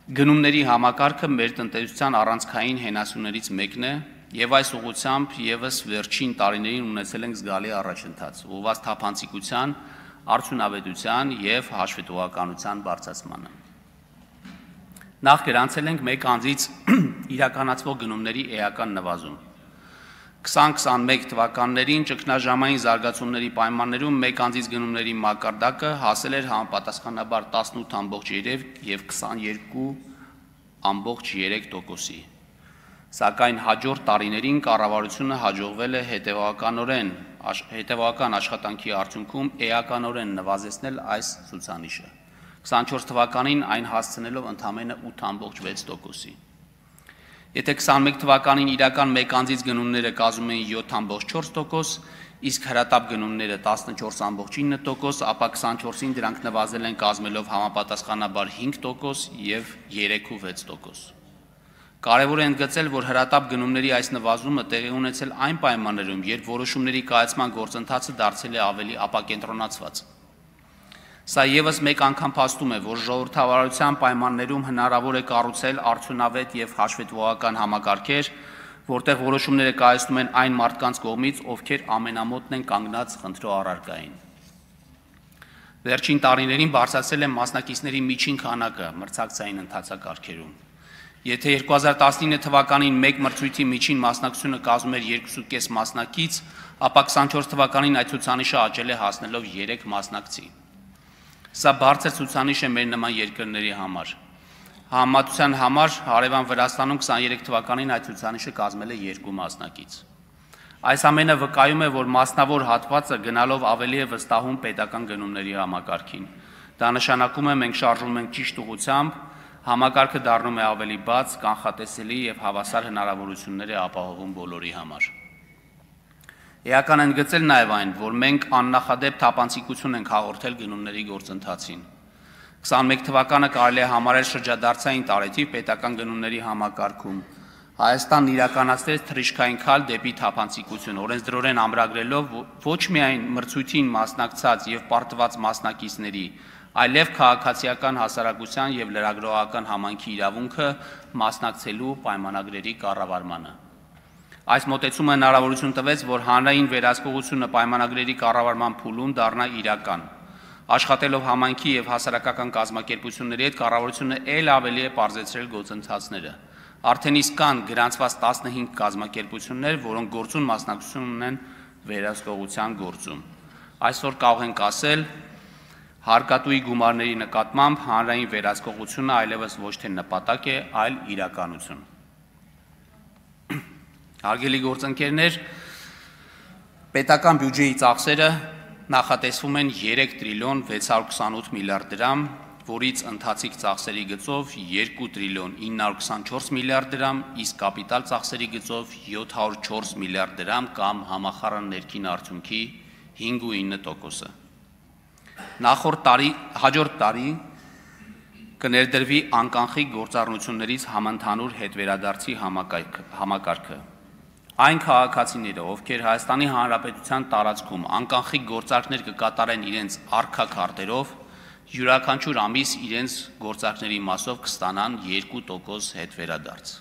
գնումների համակարգը մեր տնտեսության առանցքային հենասյուներից մեկն է եւ այս ուղղությամբ եւս վերջին տարիներին ունեցել ենք զգալի առաջընթաց, ուղղված թափանցիկության, արդյունավետության եւ հաշվետվողականության բարձրացմանը։ Նախ գրանցել ենք մեկ անձից իրականացվող գնումների էական նվազում։ 2021 թվականներին ճգնաժամային զարգացումների պայմաններում մեկ անձից գնումների մակարդակը հասել էր համապատասխանաբար 18.3 եւ 22.3%-ի։ Սակայն հաջորդ տարիներին կառավարությունը հաջողվել է հետևական աշխատանքի արդյունքում էականորեն նվազեցնել այս ցուցանիշը, 24 թվականին այն հասցնելով ընդամենը 8.6%-ի։ Եթե 21 թվականին իրական մեկ անձից գնումները կազմում էին 7.4%, իսկ հրատապ գնումները 14.9%, ապա 24-ին դրանք նվազել են կազմելով համապատասխանաբար 5% եւ 3.6%։ Կարևոր է ընդգծել, որ հրատապ գնումների այս նվազումը տեղի ունեցել այն պայմաններում, երբ որոշումների կայացման գործընթացը դարձել է ավելի ապակենտրոնացված։ Սա եւս մեկ անգամ փաստում է, որ ժողովրդավարության պայմաններում հնարավոր է կառուցել արդյունավետ եւ հաշվետվողական համակարգեր, որտեղ որոշումները կայացնում են այն մարդկանց կողմից, ովքեր ամենամոտն են կանգնած խնդրո առարկային։ Վերջին տարիներին բարձրացել է մասնակիցների միջին քանակը մրցակցային ընթացակարգերում։ Եթե 2019 թվականին մեկ մրցույթի միջին մասնակցությունը կազմում էր 2.5 մասնակից, ապա 24 թվականին այդ ցուցանիշը աճել է հասնելով 3 մասնակցի։ Սա բարձր ցուցանիշ է մեր նման երկրների համար։ Համեմատության համար հարևան Վրաստանում 23 թվականին այդ ցուցանիշը կազմել է 2 մասնակից։ Այս ամենը վկայում է, որ մասնավոր հատվածը գնալով ավելի է վստահում պետական գնումների համակարգին։ Դա նշանակում է մենք շարժվում ենք ճիշտ ուղղությամբ, համակարգը դառնում է ավելի բաց, կանխատեսելի եւ հավասար հնարավորություններ է ապահովում բոլորի համար։ Էական ընդգծել նաև այն, որ մենք աննախադեպ թափանցիկություն ենք հաղորդել գնումների գործընթացին։ 21 թվականը կարելի է համարել շրջադարձային տարեթիվ պետական գնումների համակարգում։ Հայաստանն իրականացրեց թռիչքային քայլ դեպի թափանցիկություն, օրենսդրորեն ամրագրելով ոչ միայն մրցույթին մասնակցած եւ պարտված մասնակիցների, այլև քաղաքացիական հասարակության եւ լրագրողական համայնքի իրավունքը մասնակցելու պայմանագրերի կառավարմանը։ Այս մոտեցումը հնարավորություն տվեց, որ հանրային վերահսկողությունը պայմանագրերի կառավարման փուլում դառնա իրական։ Աշխատելով համայնքի եւ հասարակական կազմակերպությունների հետ կառավարությունը ել ավելի է պարզեցրել գործընթացները։ Արդեն իսկ կան գրանցված 15 կազմակերպություններ, որոնք գործուն մասնակցություն ունեն վերահսկողության գործում։ Այսօր կարող ենք ասել, հարկատուի գումարների նկատմամբ հանրային վերահսկողությունը այլևս ոչ թե նպատակ է, այլ իրականություն։ Հարգելի գործընկերներ, պետական բյուջեի ծախսերը նախատեսվում են 3 տրիլիոն 628 միլիարդ դրամ, որից ընթացիկ ծախսերի գծով 2 տրիլիոն 924 միլիարդ դրամ, իսկ կապիտալ ծախսերի գծով 704 միլիարդ դրամ կամ համախառն ներքին արդյունքի 5.9%-ը։ Հաջորդ տարի կներդրվի անկանխիկ գործառնություններից համընդհանուր հետվերադարձի համակարգը։ Այն քաղաքացիները, ովքեր Հայաստանի Հանրապետության տարածքում անկանխիկ գործարքներ կկատարեն իրենց առքա քարտերով, յուրաքանչյուր ամիս իրենց գործարքների մասով կստանան 2% հետվերադարձ։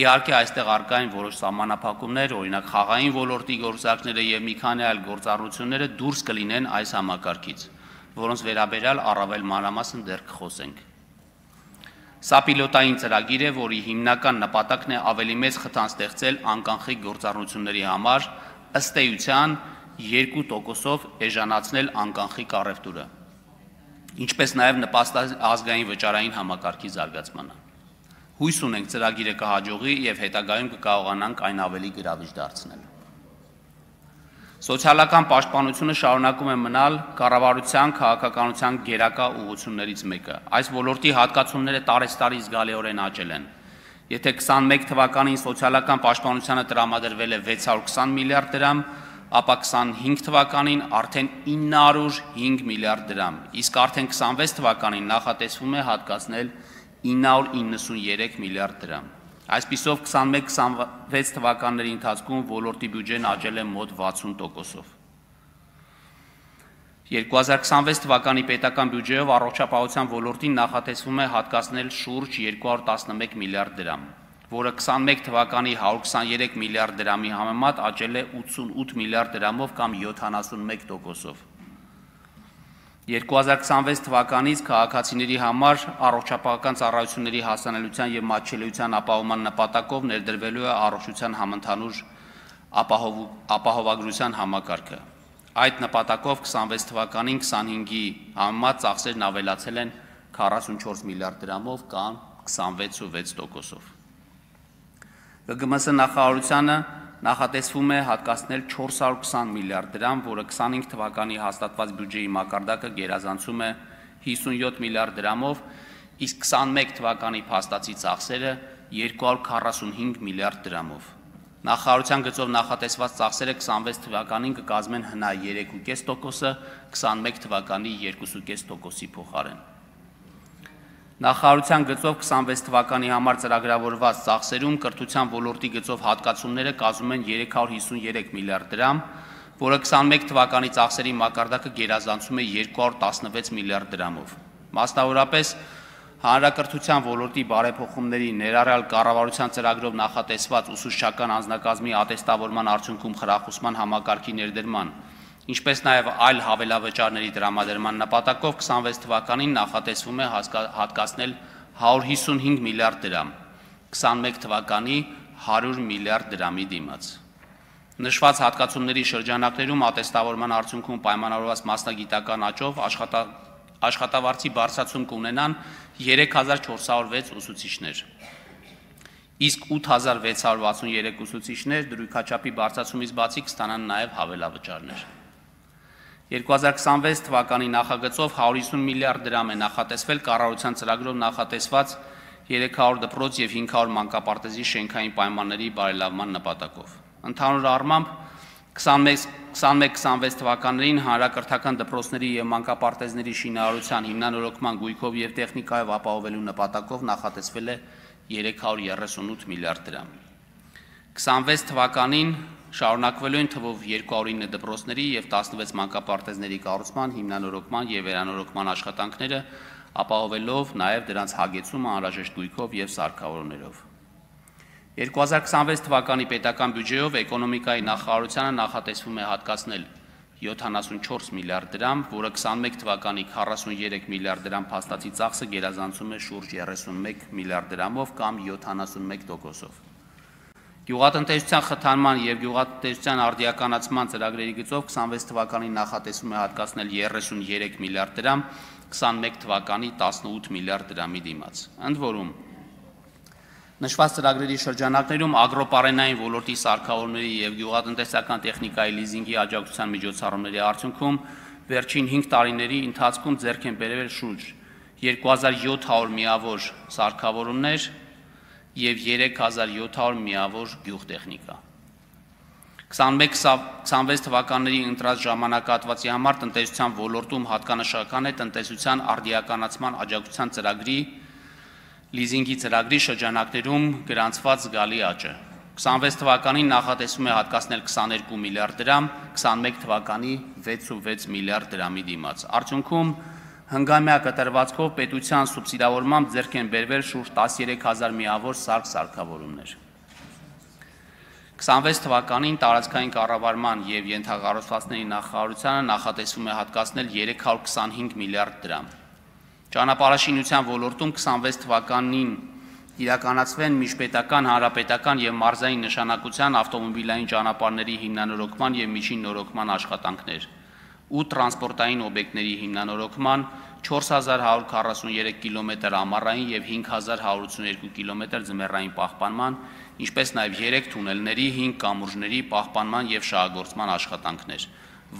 Իհարկե այստեղ առկա են որոշ սահմանափակումներ, օրինակ խաղային ոլորտի գործարքները եւ մի քանի այլ գործառնությունները դուրս կլինեն այս համակարգից, որոնց վերաբերյալ առավել մանրամասն դեռ կխոսենք։ Սա պիլոտային ծրագիր է, որի հիմնական նպատակն է ավելի մեծ խթան ստեղծել անկանխիկ գործառնությունների համար, ըստ էության 2%-ով էժանացնել անկանխիկ առևտուրը, ինչպես նաև նպաստել ազգային վճարային համակարգի զարգացմանը։ Հույս ունենք ծրագիրը կհաջողի եւ հետագայում կկարողանանք այն ավելի գրավիչ դարձնել։ Սոցիալական պաշտպանությունը շարունակում է մնալ կառավարության քաղաքականության գերակա ուղղություններից մեկը։ Այս ոլորտի հատկացումները տարեցտարի զգալիորեն աճել են։ Եթե 21 թվականին սոցիալական պաշտպանությանը տրամադրվել է 620 միլիարդ դրամ, ապա 25 թվականին արդեն 905 միլիարդ դրամ, իսկ արդեն 26 թվականին նախատեսվում է հատկացնել 993 միլիարդ դրամ։ Այսպիսով 21-26 թվականների ընթացքում ոլորտի բյուջեն աճել է մոտ 60%-ով։ 2026 թվականի պետական բյուջեով առողջապահության ոլորտին նախատեսվում է հատկացնել շուրջ 211 միլիարդ դրամ, որը 21 թվականի 123 միլիարդ դրամի համեմատ աճել է 88 միլիարդ դրամով կամ 71%-ով։ 2026 թվականից քաղաքացիների համար առողջապահական ծառայությունների հասանելիության եւ մատչելիության ապահովման նպատակով ներդրվելու է առողջության համընդհանուր ապահովագրության համակարգը։ Այդ նպատակով 26 թվականին 25-ի համեմատ ծախսերն ավելացել են 44 միլիարդ դրամով կամ 26.6%-ով։ ԳԳՄՍ նախարարությանը նախատեսվում է հատկացնել 420 միլիարդ դրամ, որը 25 թվականի հաստատված բյուջեի մակարդակը գերազանցում է 57 միլիարդ դրամով, իսկ 21 թվականի փաստացի ծախսերը 245 միլիարդ դրամով։ Նախարարության գծով նախատեսված ծախսերը 26 թվականին կկազմեն հնա 3.5%-ը, 21 թվականի 2.5%-ի փոխարեն։ Նախարարության գծով 26 թվականի համար ծրագրավորված ծախսերում կրթության ոլորտի գծով հատկացումները կազմում են 353 միլիարդ դրամ, որը 21 թվականի ծախսերի մակարդակը գերազանցում է 216 միլիարդ դրամով։ Մասնավորապես հանրակրթության ոլորտի բարեփոխումների ներառյալ կառավարության ծրագրով նախատեսված ուսուցչական անձնակազմի ատեստավորման արդյունքում խրախուսման համակարգի ներդրման, ինչպես նաև այլ հավելավճարների տրամադրման նպատակով 26 թվականին նախատեսվում է հատկացնել 155 միլիարդ դրամ, 21 թվականի 100 միլիարդ դրամի դիմաց։ Նշված հատկացումների շրջանակներում ատեստավորման արդյունքում պայմանավորված մասնագիտական աճով աշխատավարձի բարձրացում կունենան 3406 ուսուցիչներ, իսկ 8663 ուսուցիչներ դրույքաչափի բարձրացումից բացի կստանան նաև հավելավճարներ։ 2026 թվականի նախագծով 150 միլիարդ դրամ է նախատեսվել կառավարության ծրագրով նախատեսված 300 դպրոց եւ 500 մանկապարտեզի շենքային պայմանների բարելավման նպատակով։ Ընդհանուր առմամբ 21-26 թվականներին հանրակրթական դպրոցների և մանկապարտեզների շինարարության հիմնանորոգման գույքով և տեխնիկայով ապահովելու նպատակով նախատեսվել է 338 միլիարդ դրամ։ 26 թվականին շարունակվելու են թվով 209 դպրոցների և 16 մանկապարտեզների կառուցման, հիմնանորոգման և վերանորոգման աշխատանքները, ապահովելով նաև դրանց հագեցումը անհրաժեշտ գույքով և սարքավորումներով։ 2026 թվականի պետական բյուջեով էկոնոմիկայի նախարարությանը նախատեսվում է հատկացնել 74 միլիարդ դրամ, որը 21 թվականի 43 միլիարդ դրամ փաստացի ծախսը գերազանցում է շուրջ 31 միլիարդ դրամով կամ 71%-ով։ Գյուղատնտեսության խթանման և գյուղատնտեսության արդիականացման ծրագրերի գծով 26 թվականին նախատեսվում է հատկացնել 33 միլիարդ դրամ, 21 թվականի 18 միլիարդ դրամի դիմաց։ Ընդ որում, նշված ծրագրերի շրջանակներում ագրոպարենային ոլորտի սարքավորումների և գյուղատնտեսական տեխնիկայի լիզինգի աջակցության միջոցառումների արդյունքում վերջին 5 տարիների ընթացքում ձեռք են բերվել շուրջ 2700 միավոր սարքավորումներ և 3700 միավոր գյուղտեխնիկա։ 21-26 թվականների ընտրած ժամանակահատվածի համար տնտեսության ոլորտում հատկանշական է տնտեսության արդիականացման աջակցության ծրագրի լիզինգի ծրագրի շրջանակներում գրանցված զգալի աճը։ 26 թվականին նախատեսվում է հատկացնել 22 միլիարդ դրամ, 21 թվականի 6.6 միլիարդ դրամի դիմաց։ Արդյունքում հնգամյա կտրվածքով պետության սուբսիդավորմամբ ձեռք են բերվել շուրջ 13000 միավոր սարք-սարքավորումներ։ 26 թվականին տարածքային կառավարման և ենթակառուցվածքների նախարարությանը նախատեսվում է հատկացնել 325 միլիարդ դրամ։ Ճանապարհաշինության ոլորտում 26 թվականին իրականացվեն միջպետական, հանրապետական և մարզային նշանակության ավտոմոբիլային ճանապարհների հիմնանորոգման և միջին նորոգման աշխատանքներ, 8 տրանսպորտային օբյեկտների հիմնանորոգման, 4143 կիլոմետր ամառային և 5182 կիլոմետր ձմեռային պահպանման, ինչպես նաև 3 թունելների, 5 կամուրջների պահպանման և շահագործման աշխատանքներ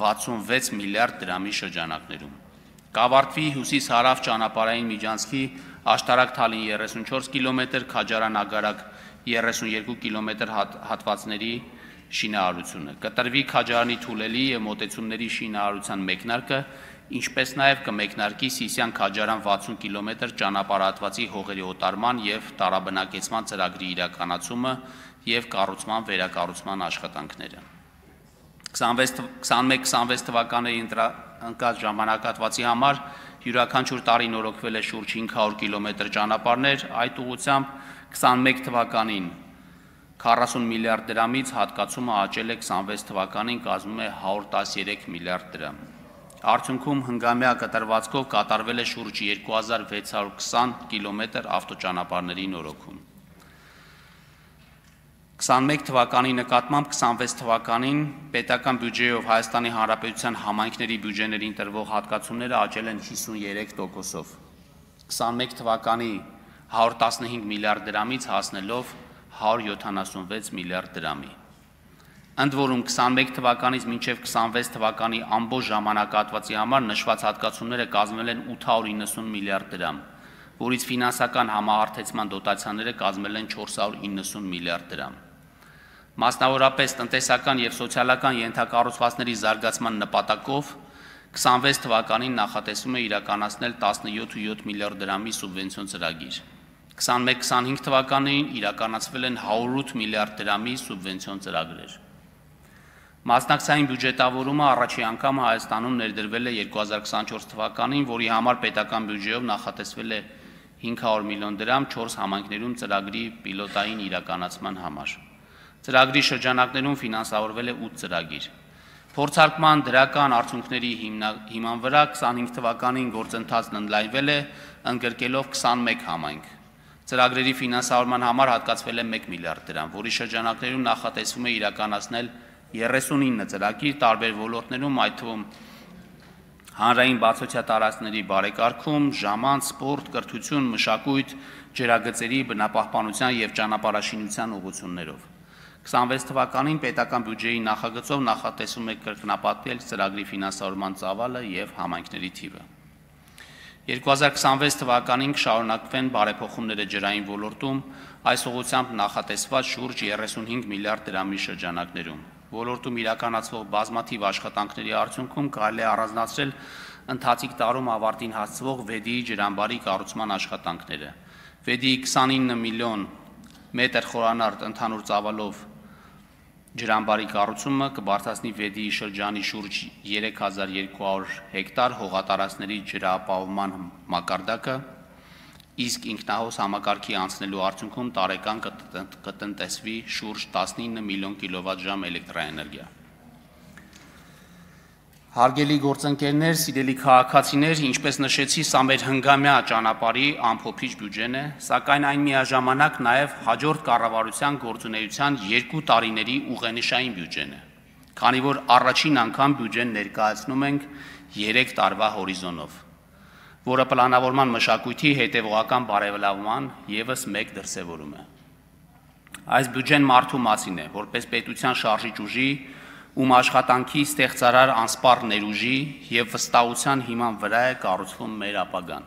66 միլիարդ դրամի շրջանակներում։ Կավարտվի հյուսիս-հարավ ճանապարհային միջանցքի Աշտարակ-Թալին 34 կիլոմետր, Քաջարան-Ագարակ 32 կիլոմետր հատվածների շինարարությունը, կտրվի Քաջարանի թունելի և մոտեցումների շինարարության մեկնարկը, ինչպես նաև կմեկնարկի Սիսիան-Քաջարան 60 կիլոմետր ճանապարհատվածի հողերի օտարման և տարաբնակեցման ծրագրի իրականացումը և կառուցման վերակառուցման աշխատանքները։ 21-26 թվականների ընտրած ժամանակահատվածի համար յուրաքանչյուր տարի նորոգվել է շուրջ 500 կիլոմետր ճանապարհներ, այդ ուղղությամբ 21 թվականին 40 միլիարդ դրամից հատկացումը աճել է 26 թվականին կազմում է 113 միլիարդ դրամ։ Արդյունքում հնգամյա կտրվածքով կատարվել է շուրջ 2620 կիլոմետր ավտոճանապարհների նորոգում։ 21 թվականի նկատմամբ 26 թվականին պետական բյուջեով Հայաստանի Հանրապետության համայնքների բյուջեներին տրվող հատկացումները աճել են 53%-ով, 21 թվականի 115 միլիարդ դրամից հասնելով 176 միլիարդ դրամի։ Ընդ որում 21 թվականից մինչև 26 թվականի ամբողջ ժամանակահատվածի համար նշված հատկացումները կազմել են 890 միլիարդ դրամ, որից ֆինանսական համահարթեցման դոտացիաները կազմել են 490 միլիարդ դրամ։ Մասնավորապես տնտեսական և սոցիալական ենթակառուցվածքների զարգացման նպատակով 26 թվականին նախատեսվում է իրականացնել 17.7 միլիարդ դրամի սուբվենցիոն ծրագիր։ 21-25 թվականին իրականացվել են 108 միլիարդ դրամի սուբվենցիոն ծրագրեր։ Մասնակցային բյուջետավորումը առաջին անգամ Հայաստանում ներդրվել է 2024 թվականին, որի համար պետական բյուջեով նախատեսվել է 500 միլիոն դրամ 4 համայնքներում ծրագրի պիլոտային իրականացման համար։ Ծրագրի շրջանակներում ֆինանսավորվել է 8 ծրագիր։ Փորձարկման դրական արդյունքների հիման վրա 25 թվականին գործընթացն ընդլայնվել է, ընդգրկելով 21 համայնք։ Ծրագրերի ֆինանսավորման համար հատկացվել է 1 միլիարդ դրամ, որի շրջանակներում նախատեսվում է իրականացնել 39 ծրագիր տարբեր ոլորտներում, այդ թվում հանրային բացօթյա տարածքների բարեկարգում, ժամանց, սպորտ, կրթություն, մշակույթ, ջրագծերի, բնապահպանության և ճանապարհաշինության ուղղություններով։ 26 թվականին պետական բյուջեի նախագծով նախատեսվում է կրկնապատկել ծրագրի ֆինանսավորման ծավալը և համայնքների թիվը։ 2026 թվականին կշարունակվեն բարեփոխումները ջրային ոլորտում, այս ուղղությամբ նախատեսված շուրջ 35 միլիարդ դրամի շրջանակներում, Ոլորտում իրականացվող բազմաթիվ աշխատանքների արդյունքում կարելի է առանձնացրել ընթացիկ տարում ավարտին հասցվող Վեդիի ջրամբարի կառուցման աշխատանքները։ Վեդիի 29 միլիոն մետր խորանարդ ընդհանուր ծավալով ջրամբարի կառուցումը կբարձրացնի Վեդիի շրջանի շուրջ 3200 հեկտար հողատարածքների ջրապահովման մակարդակը, իսկ ինքնահոս համակարգի անցնելու արդյունքում տարեկան կտնտեսվի շուրջ 19 միլիոն կիլովատժամ էլեկտրաէներգիա։ Հարգելի գործընկերներ, սիրելի քաղաքացիներ, ինչպես նշեցի, սա մեր հնգամյա ճանապարհի ամփոփիչ բյուջեն է, սակայն այն միաժամանակ նաև հաջորդ կառավարության գործունեության 2 տարիների ուղենիշային բյուջեն է, քանի որ առաջին անգամ բյուջեն ներկայացնում ենք 3 տարվա հորիզոնով, որը պլանավորման մշակույթի հետևողական բարելավման ևս մեկ դրսևորում է։ Այս բյուջեն մարդու մասին է, որպես պետության շարժիչ ուժի, ում աշխատանքի ստեղծարար անսպառ ներուժի և վստահության հիման վրա է կառուցվում մեր ապագան։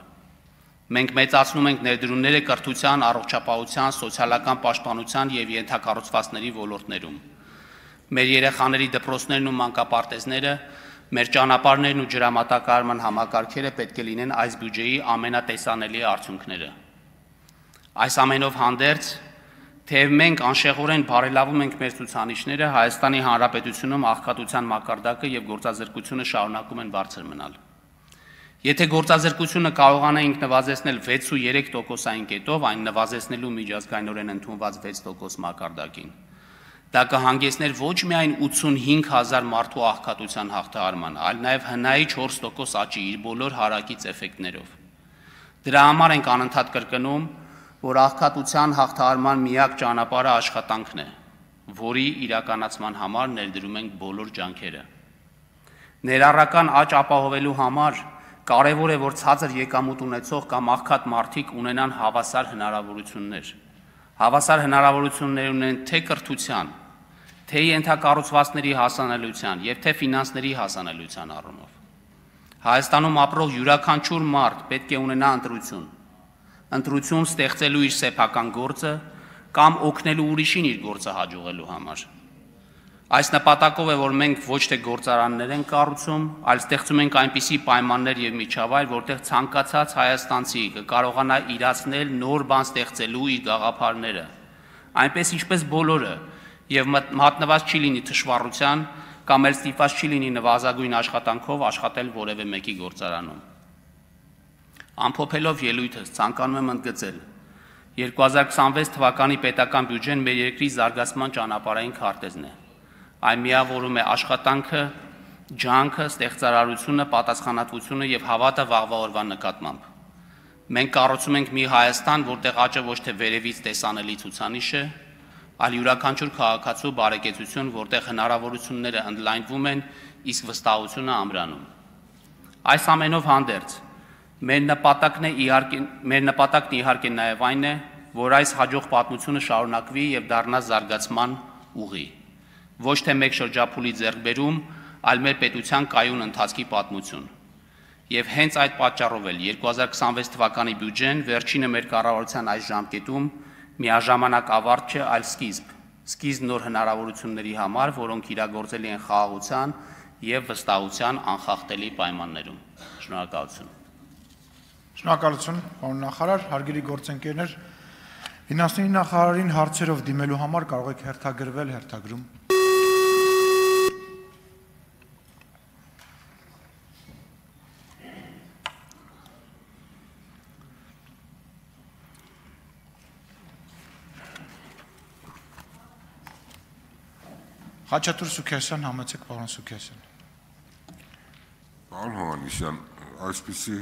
Մենք մեծացնում ենք ներդրումները կրթության, առողջապահության, սոցիալական պաշտպանության և ենթակառուցվածքների ոլորտներում։ Մեր երեխաների դպրոցներն ու մանկապարտեզները, մեր ճանապարհներն ու ջրամատակարարման համակարգերը պետք է լինեն այս բյուջեի ամենատեսանելի արդյունքները։ Այս ամենով հանդերձ, թեև մենք անշեղորեն բարելավում ենք մեր ցուցանիշները, Հայաստանի Հանրապետությունում աղքատության մակարդակը և գործազրկությունը շարունակում են բարձր մնալ։ Եթե գործազրկությունը կարողանայինք նվազեցնել 6,3%-ային կետով, այն նվազեցնելու միջազգայինորեն ընդունված 6% մակարդակին, դա կհանգեցներ ոչ միայն 85,000 մարդու աղքատության հաղթահարման, այլ նաև հնայի 4% աճի իր բոլոր հարակից էֆեկտներով։ Դրա համար ենք անընդհատ կրկնում, որ աղքատության հաղթահարման միակ ճանապարհը աշխատանքն է, որի իրականացման համար ներդրում ենք բոլոր ջանքերը։ Ներառական աճ ապահովելու համար կարևոր է, որ ցածր եկամուտ ունեցող կամ աղքատ մարդիկ ունենան հավասար հնարավորություններ։ Հավասար հնարավորություններ ունեն թե կրթության, թե ենթակառուցվածքների հասանելիության և թե ֆինանսների հասանելիության առումով։ Հայաստանում ապրող յուրաքանչյուր մարդ պետք է ունենա ընտրություն ստեղծելու իր սեփական գործը կամ օգնելու ուրիշին իր գործը հաջողելու համար։ Այս նպատակով է, որ մենք ոչ թե գործարաններ ենք կառուցում, այլ ստեղծում ենք այնպիսի պայմաններ և միջավայր, որտեղ ցանկացած հայաստանցի կկարողանա իրացնել նոր բան ստեղծելու իր գաղափարները, այնպես ինչպես բոլորը, և մատնված չի լինի թշվառության կամ էլ ստիպված չի լինի նվազագույն աշխատանքով աշխատել որևէ մեկի գործարանում։ Ամփոփելով ելույթս, ցանկանում եմ ընդգծել. 2026 թվականի պետական բյուջեն մեր երկրի զարգացման ճանապարհային քարտեզն է։ Այն միավորում է աշխատանքը, ջանքը, ստեղծարարությունը, պատասխանատվությունը և հավատը վաղվա օրվա նկատմամբ։ Մենք կառուցում ենք մի Հայաստան, որտեղ աճը ոչ թե վերևից տեսանելի ցուցանիշ է, այլ յուրաքանչյուր քաղաքացու բարեկեցություն, որտեղ հնարավորությունները ընդլայնվում են, իսկ վստահությունը ամրանում։ Այս ամենով հանդերձ, մեր նպատակն իհարկե նաև այն է, որ այս հաջող պատմությունը շարունակվի և դառնա զարգացման ուղի, ոչ թե մեկ շրջափուլի ձեռքբերում, այլ մեր պետության կայուն ընթացքի պատմություն։ Եվ հենց այդ պատճառով էլ 2026 թվականի բյուջեն վերջինը մեր կառավարության այս ժամկետում միաժամանակ ավարտ չէ, այլ սկիզբ նոր հնարավորությունների համար, որոնք իրագործելի են խաղաղության և վստահության անխախտելի պայմաններում։ Շնորհակալություն։ Շնորհակալություն, պարոն նախարար, հարգելի գործընկերներ, ֆինանսների նախարարին հարցերով դիմելու համար կարող եք հերթագրվել հերթագրում։ Խաչատուր Սուքերսյան, համեցեք պարոն Սուքերսյան։ Պարոն Հովհաննիսյան, այսպիսի